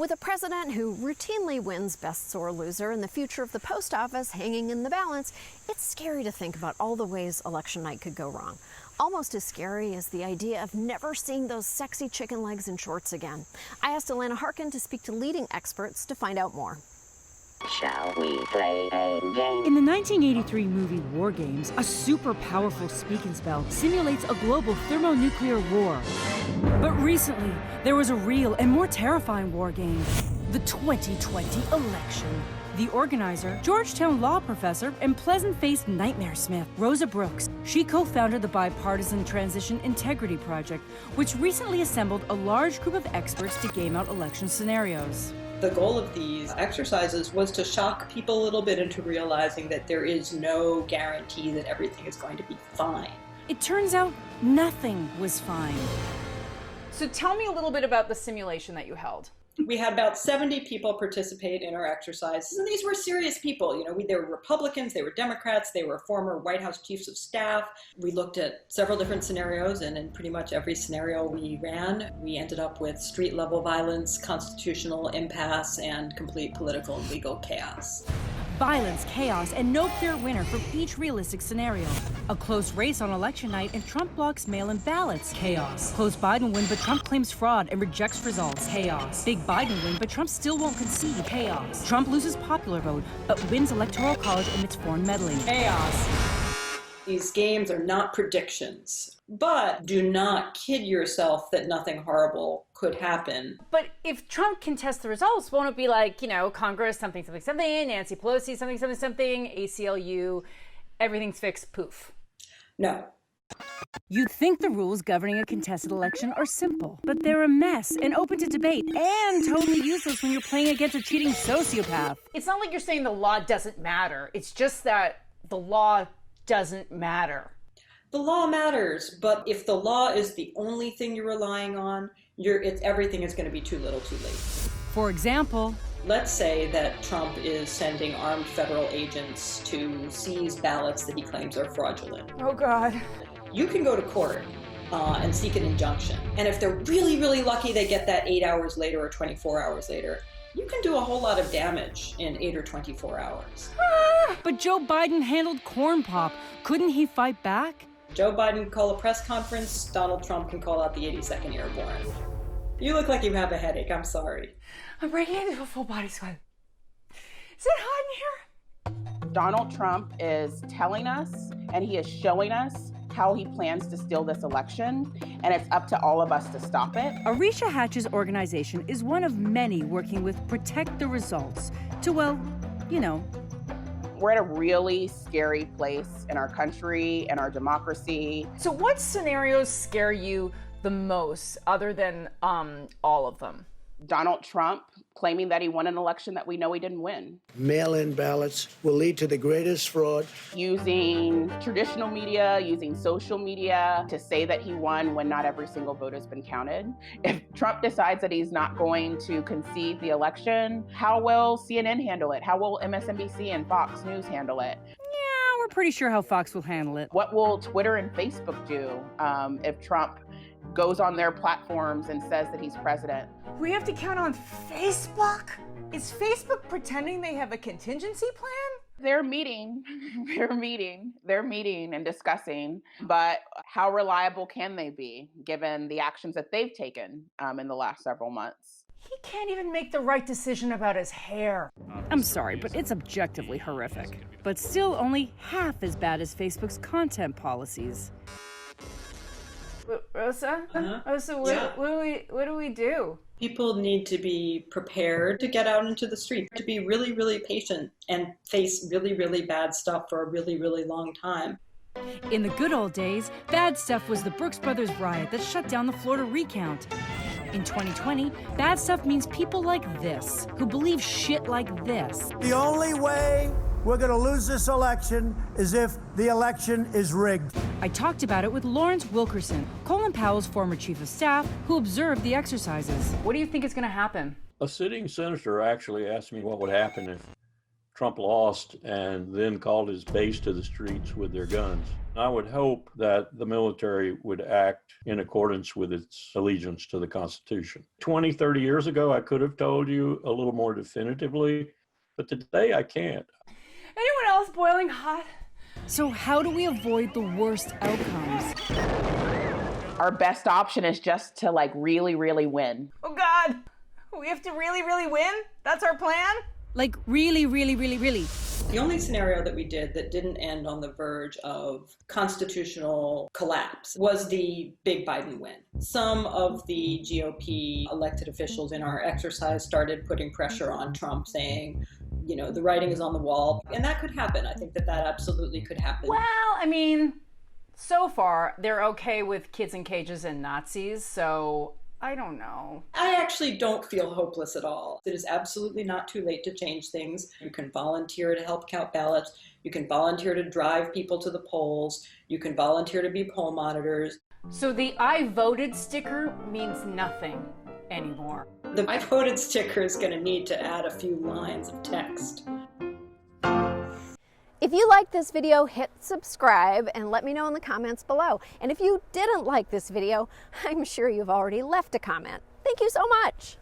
With a president who routinely wins best sore loser and the future of the post office hanging in the balance, it's scary to think about all the ways election night could go wrong. Almost as scary as the idea of never seeing those sexy chicken legs in shorts again. I asked Allana Harkin to speak to leading experts to find out more. Shall we play a game? In the 1983 movie War Games, a super powerful speak and spell simulates a global thermonuclear war. But recently, there was a real and more terrifying war game, the 2020 election. The organizer, Georgetown law professor and pleasant-faced nightmare smith, Rosa Brooks. She co-founded the bipartisan Transition Integrity Project, which recently assembled a large group of experts to game out election scenarios. The goal of these exercises was to shock people a little bit into realizing that there is no guarantee that everything is going to be fine. It turns out nothing was fine. So tell me a little bit about the simulation that you held. We had about 70 people participate in our exercises, and these were serious people. They were Republicans, they were Democrats, they were former White House chiefs of staff. We looked at several different scenarios, and in pretty much every scenario we ran, we ended up with street-level violence, constitutional impasse, and complete political and legal chaos. Violence, chaos, and no clear winner from each realistic scenario. A close race on election night and Trump blocks mail-in ballots. Chaos. Close Biden win, but Trump claims fraud and rejects results. Chaos. Big Biden win, but Trump still won't concede. Chaos. Trump loses popular vote, but wins electoral college amidst foreign meddling. Chaos. These games are not predictions, but do not kid yourself that nothing horrible could happen. But if Trump contests the results, won't it be like, Congress, something, something, something, Nancy Pelosi, something, something, something, ACLU, everything's fixed, poof? No. You'd think the rules governing a contested election are simple, but they're a mess and open to debate and totally useless when you're playing against a cheating sociopath. It's not like you're saying the law doesn't matter. It's just that the law doesn't matter. The law matters, but if the law is the only thing you're relying on, everything is going to be too little too late. For example, let's say that Trump is sending armed federal agents to seize ballots that he claims are fraudulent. Oh, God. You can go to court and seek an injunction. And if they're really, really lucky, they get that 8 hours later or 24 hours later. You can do a whole lot of damage in 8 or 24 hours. But Joe Biden handled corn pop. Couldn't he fight back? Joe Biden can call a press conference. Donald Trump can call out the 82nd Airborne. You look like you have a headache. I'm sorry. I'm breaking into a full body sweat. Is it hot in here? Donald Trump is telling us, and he is showing us, how he plans to steal this election, and it's up to all of us to stop it. Arisha Hatch's organization is one of many working with Protect the Results to, We're at a really scary place in our country and our democracy. So what scenarios scare you the most, other than all of them? Donald Trump claiming that he won an election that we know he didn't win. Mail-in ballots will lead to the greatest fraud. Using traditional media, using social media to say that he won when not every single vote has been counted. If Trump decides that he's not going to concede the election, how will CNN handle it? How will MSNBC and Fox News handle it? Yeah, we're pretty sure how Fox will handle it. What will Twitter and Facebook do if Trump goes on their platforms and says that he's president? We have to count on Facebook? Is Facebook pretending they have a contingency plan? They're meeting and discussing, but how reliable can they be given the actions that they've taken in the last several months? He can't even make the right decision about his hair. I'm sorry, but it's objectively horrific. But still only half as bad as Facebook's content policies. Rosa? Uh-huh. Rosa, what do we do? People need to be prepared to get out into the street, to be really, really patient and face really, really bad stuff for a really, really long time. In the good old days, bad stuff was the Brooks Brothers riot that shut down the Florida recount. In 2020, bad stuff means people like this, who believe shit like this. The only way we're going to lose this election is if the election is rigged. I talked about it with Lawrence Wilkerson, Colin Powell's former chief of staff, who observed the exercises. What do you think is going to happen? A sitting senator actually asked me what would happen if Trump lost and then called his base to the streets with their guns. I would hope that the military would act in accordance with its allegiance to the Constitution. 20, 30 years ago, I could have told you a little more definitively, but today I can't. Anyone else boiling hot? So how do we avoid the worst outcomes? Our best option is just to like really, really win. Oh God, we have to really, really win? That's our plan? Like really, really, really, really. The only scenario that we did that didn't end on the verge of constitutional collapse was the big Biden win. Some of the GOP elected officials in our exercise started putting pressure on Trump, saying, you know, the writing is on the wall. And that could happen. I think that absolutely could happen. Well, I mean, so far, they're okay with kids in cages and Nazis, so I don't know. I actually don't feel hopeless at all. It is absolutely not too late to change things. You can volunteer to help count ballots. You can volunteer to drive people to the polls. You can volunteer to be poll monitors. So the I voted sticker means nothing anymore. The I voted sticker is going to need to add a few lines of text. If you liked this video, hit subscribe and let me know in the comments below. And if you didn't like this video, I'm sure you've already left a comment. Thank you so much.